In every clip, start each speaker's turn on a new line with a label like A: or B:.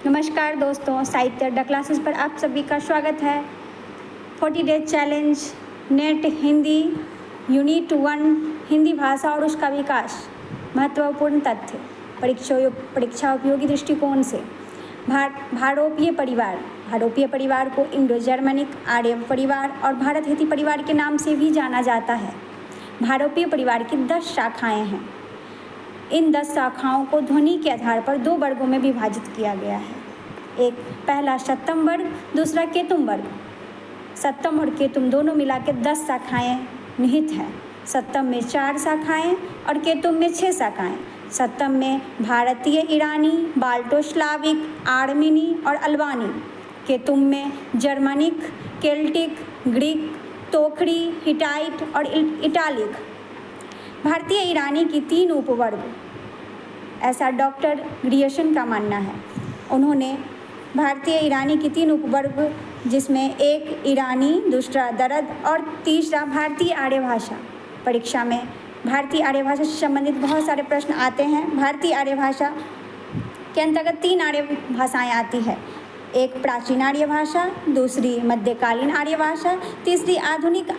A: नमस्कार दोस्तों, साहित्य अड्डा क्लासेस पर आप सभी का स्वागत है। 40 days challenge net Hindi unit 1 Hindi भाषा और उसका विकास। महत्वपूर्ण तथ्य परीक्षा उपयोगी दृष्टिकोण से भारोपीय परिवार को इंडो जर्मनिक आर्य परिवार और भारत हिती परिवार के नाम से भी जाना जाता है। भारोपीय परिवार की 10 शाखाएं हैं। इन 10 शाखाओं को ध्वनि के आधार पर 2 वर्गों में विभाजित किया गया है। एक पहला सप्तम वर्ग, दूसरा केतुम वर्ग। सप्तम और केतुम दोनों मिला के 10 शाखाएँ निहित हैं। सप्तम में 4 शाखाएँ और केतुम में 6 शाखाएँ। सप्तम में भारतीय, ईरानी, बाल्टो स्लाविक, आर्मीनी और अल्बानी। केतुम में जर्मनिक, केल्टिक, ग्रीक, तोखड़ी, हिटाइट और इटालिक। भारतीय ईरानी की 3 उपवर्ग, ऐसा डॉक्टर ग्रियर्सन का मानना है। उन्होंने भारतीय ईरानी की 3 उपवर्ग, जिसमें एक ईरानी, दूसरा दरद और तीसरा भारतीय आर्य भाषा। परीक्षा में भारतीय आर्य भाषा से संबंधित बहुत सारे प्रश्न आते हैं। भारतीय आर्य भाषा के अंतर्गत 3 आर्य भाषाएं आती है। एक प्राचीन आर्य भाषा, दूसरी मध्यकालीन आर्य भाषा, तीसरी आधुनिक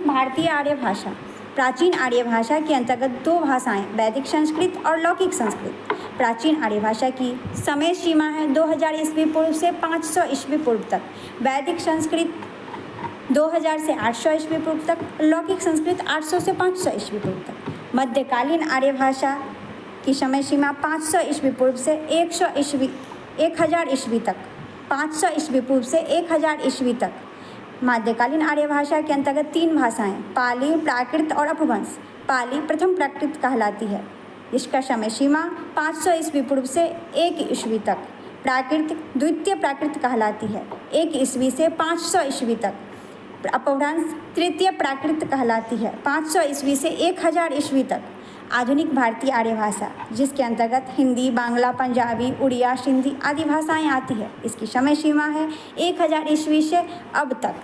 A: भारतीय आर्य भाषा। प्राचीन आर्य भाषा के अंतर्गत 2 भाषाएं, वैदिक संस्कृत और लौकिक संस्कृत। प्राचीन आर्य भाषा की समय सीमा है 2000 ईस्वी पूर्व से 500 ईस्वी पूर्व तक। वैदिक संस्कृत 2000 से 800 ईस्वी पूर्व तक। लौकिक संस्कृत 800 से 500 ईस्वी पूर्व तक। मध्यकालीन आर्य भाषा की समय सीमा 500 ईस्वी पूर्व से 1000 ईस्वी तक। 500 ईस्वी पूर्व से 1000 ईस्वी तक। मध्यकालीन आर्य भाषा के अंतर्गत 3 भाषाएं, पाली, प्राकृत और अपभ्रंश। पाली प्रथम प्राकृत कहलाती है, इसका समय सीमा 500 ईस्वी पूर्व से 1 ईस्वी तक। प्राकृत द्वितीय प्राकृत कहलाती है, 1 ईस्वी से 500 ईस्वी तक। अपभ्रंश तृतीय प्राकृत कहलाती है, 500 ईस्वी से 1000 ईस्वी तक। आधुनिक भारतीय आर्य भाषा, जिसके अंतर्गत हिंदी, बांग्ला, पंजाबी, उड़िया, सिंधी आदि भाषाएं आती है, इसकी समय सीमा है 1000 ईस्वी से अब तक।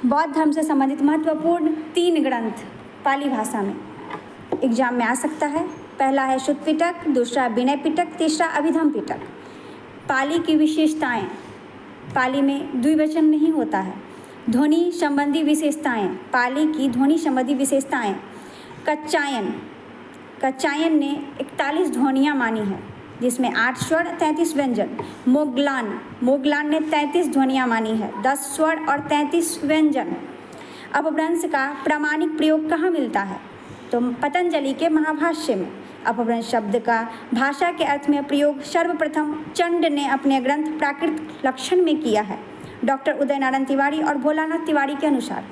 A: बौद्ध धर्म से संबंधित महत्वपूर्ण 3 ग्रंथ पाली भाषा में एग्जाम में आ सकता है। पहला है शुद्ध पिटक, दूसरा विनय पिटक, तीसरा अभिधम पिटक। पाली की विशेषताएं, पाली में द्विवचन नहीं होता है। ध्वनि संबंधी विशेषताएं, पाली की ध्वनि संबंधी विशेषताएं। कच्चायन ने 41 ध्वनियाँ मानी है, जिसमें 8 स्वर 33 व्यंजन। मोगलान ने 33 ध्वनियाँ मानी है, 10 स्वर और 33 व्यंजन। अपभ्रंश का प्रामाणिक प्रयोग कहाँ मिलता है? तो पतंजलि के महाभाष्य में। अपभ्रंश शब्द का भाषा के अर्थ में प्रयोग सर्वप्रथम चंड ने अपने ग्रंथ प्राकृत लक्षण में किया है। डॉक्टर उदय नारायण तिवारी और भोलानाथ तिवारी के अनुसार।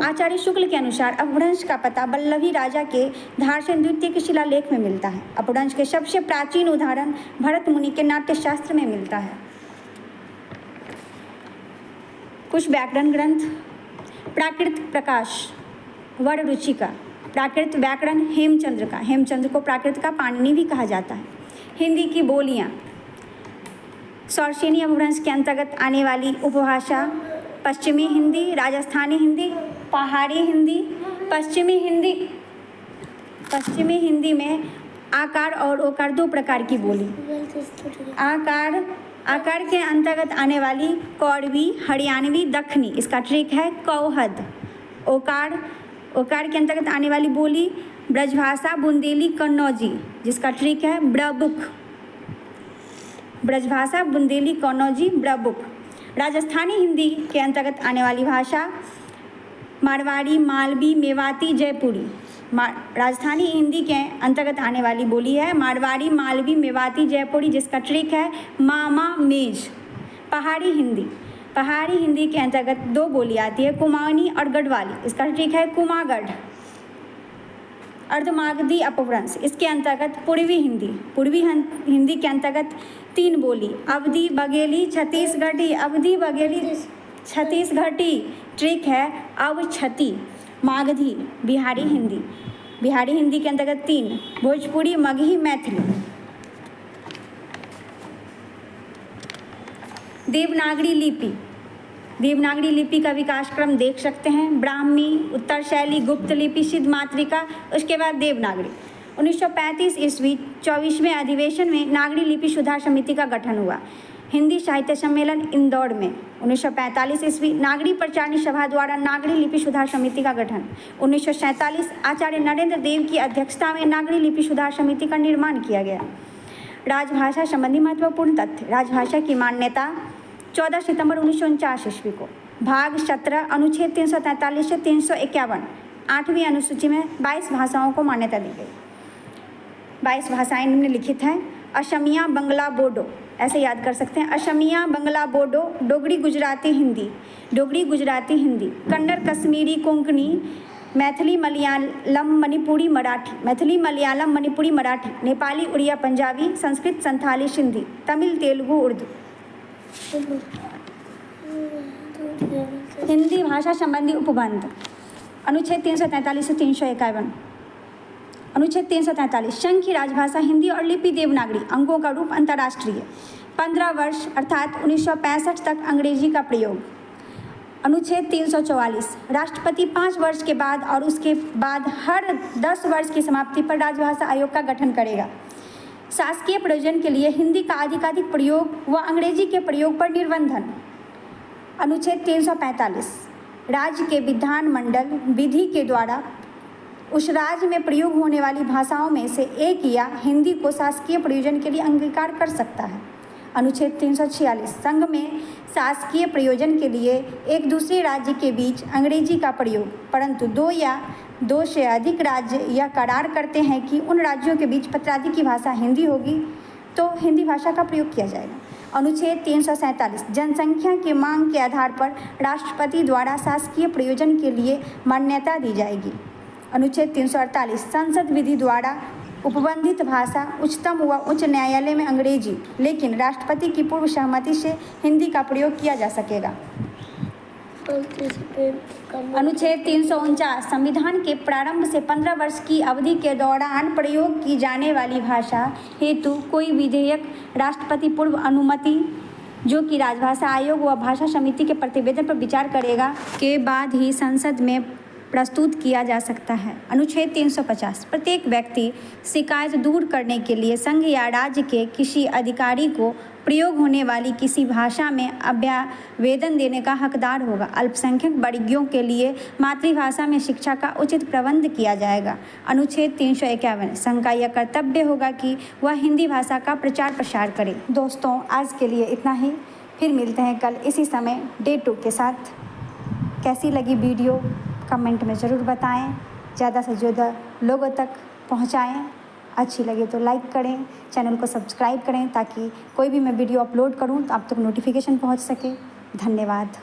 A: आचार्य शुक्ल के अनुसार अपभ्रंश का पता वल्लभी राजा के धारसेन द्वितीय के शिलालेख में मिलता है। अपभ्रंश के सबसे प्राचीन उदाहरण भरत मुनि के नाट्यशास्त्र में मिलता है। कुछ व्याकरण ग्रंथ, प्राकृत प्रकाश वर रुचि का, प्राकृत व्याकरण हेमचंद्र का। हेमचंद्र को प्राकृत का पाणिनि भी कहा जाता है। हिंदी की बोलियाँ, सौरसेनी अपभ्रंश के अंतर्गत आने वाली उपभाषा पश्चिमी हिंदी, राजस्थानी हिंदी, पहाड़ी हिंदी। पश्चिमी हिंदी में आकार और ओकार 2 प्रकार की बोली। आकार के अंतर्गत आने वाली कौड़वी, हरियाणवी, दखनी, इसका ट्रिक है कौहद। ओकार के अंतर्गत आने वाली बोली ब्रजभाषा, बुंदेली, कन्नौजी, जिसका ट्रिक है ब्रबुक। ब्रजभाषा, बुंदेली, कन्नौजी, ब्रबुक। राजस्थानी हिंदी के अंतर्गत आने वाली भाषा मारवाड़ी, मालवी, मेवाती, जयपुरी। राजस्थानी हिंदी के अंतर्गत आने वाली बोली है मारवाड़ी, मालवी, मेवाती, जयपुरी, जिसका ट्रिक है मामा मेज। पहाड़ी हिंदी के अंतर्गत 2 बोली आती है, कुमाऊनी और गढ़वाली, इसका ट्रिक है कुमागढ़। अर्धमागधी अपभ्रंश, इसके अंतर्गत पूर्वी हिंदी के अंतर्गत 3 बोली, अवधी, बघेली, छत्तीसगढ़ी, ट्रिक है अवछती। मागधी बिहारी हिंदी के अंतर्गत 3, भोजपुरी, मगही, मैथिली। देवनागरी लिपि का विकास क्रम देख सकते हैं। ब्राह्मी, उत्तर शैली, गुप्त लिपि, सिद्ध मातृका, उसके बाद देवनागरी। 1935 ईस्वी 24वें अधिवेशन में नागरी लिपि सुधार समिति का गठन हुआ। हिंदी साहित्य सम्मेलन इंदौर में 1945 ईस्वी नागरी प्रचारणी सभा द्वारा नागरी लिपि सुधार समिति का गठन। 1947 आचार्य नरेंद्र देव की अध्यक्षता में नागरी लिपि सुधार समिति का निर्माण किया गया। राजभाषा संबंधी महत्वपूर्ण तथ्य। राजभाषा की मान्यता 14 सितंबर 1949 ईस्वी को भाग 17 अनुच्छेद 343 से 351 8वीं अनुसूची में 22 भाषाओं को मान्यता दी गई। 22 भाषाएं निम्नलिखित हैं। असमिया, बंगला, बोडो, ऐसे याद कर सकते हैं। असमिया, बंगला, बोडो, डोगरी, गुजराती, हिंदी, डोगरी, गुजराती, हिंदी, कन्नड़, कश्मीरी, कोंकणी, मैथिली, मलयालम, मणिपुरी, मराठी, मैथिली, मलयालम, मणिपुरी, मराठी, नेपाली, उड़िया, पंजाबी, संस्कृत, संथाली, सिंधी, तमिल, तेलुगु, उर्दू। हिंदी भाषा संबंधी उपबंध। अनुच्छेद 343 से 351। अनुच्छेद 343 संघ की राजभाषा हिंदी और लिपि देवनागरी अंकों का रूप अंतर्राष्ट्रीय। 15 वर्ष अर्थात 1965 तक अंग्रेजी का प्रयोग। अनुच्छेद 344 राष्ट्रपति 5 वर्ष के बाद और उसके बाद हर 10 वर्ष की समाप्ति पर राजभाषा आयोग का गठन करेगा। शासकीय प्रयोजन के लिए हिंदी का अधिकाधिक प्रयोग व अंग्रेजी के प्रयोग पर निर्बंधन। अनुच्छेद 345 राज्य के विधानमंडल विधि के द्वारा उस राज्य में प्रयोग होने वाली भाषाओं में से एक या हिंदी को शासकीय प्रयोजन के लिए अंगीकार कर सकता है। अनुच्छेद 346 संघ में शासकीय प्रयोजन के लिए एक दूसरे राज्य के बीच अंग्रेजी का प्रयोग, परंतु 2 या 2 से अधिक राज्य यह करार करते हैं कि उन राज्यों के बीच पत्राधिकी भाषा हिंदी होगी तो हिंदी भाषा का प्रयोग किया जाएगा। अनुच्छेद 347 जनसंख्या की मांग के आधार पर राष्ट्रपति द्वारा शासकीय प्रयोजन के लिए मान्यता दी जाएगी। अनुच्छेद 348 संसद विधि द्वारा उपबंधित भाषा उच्चतम व उच्च न्यायालय में अंग्रेजी, लेकिन राष्ट्रपति की पूर्व सहमति से हिंदी का प्रयोग किया जा सकेगा। अनुच्छेद 349 संविधान के प्रारंभ से 15 वर्ष की अवधि के दौरान प्रयोग की जाने वाली भाषा हेतु कोई विधेयक राष्ट्रपति पूर्व अनुमति, जो कि राजभाषा आयोग व भाषा समिति के प्रतिवेदन पर विचार करेगा, के बाद ही संसद में प्रस्तुत किया जा सकता है। अनुच्छेद 350 प्रत्येक व्यक्ति शिकायत दूर करने के लिए संघ या राज्य के किसी अधिकारी को प्रयोग होने वाली किसी भाषा में अभ्यावेदन देने का हकदार होगा। अल्पसंख्यक वर्गों के लिए मातृभाषा में शिक्षा का उचित प्रबंध किया जाएगा। अनुच्छेद 351 संघ का यह कर्तव्य होगा कि वह हिंदी भाषा का प्रचार प्रसार करे। दोस्तों, आज के लिए इतना ही। फिर मिलते हैं कल इसी समय डे 2 के साथ। कैसी लगी वीडियो कमेंट में ज़रूर बताएं, ज़्यादा से ज़्यादा लोगों तक पहुंचाएं। अच्छी लगे तो लाइक करें, चैनल को सब्सक्राइब करें ताकि कोई भी मैं वीडियो अपलोड करूं तो आप तक नोटिफिकेशन पहुंच सके। धन्यवाद।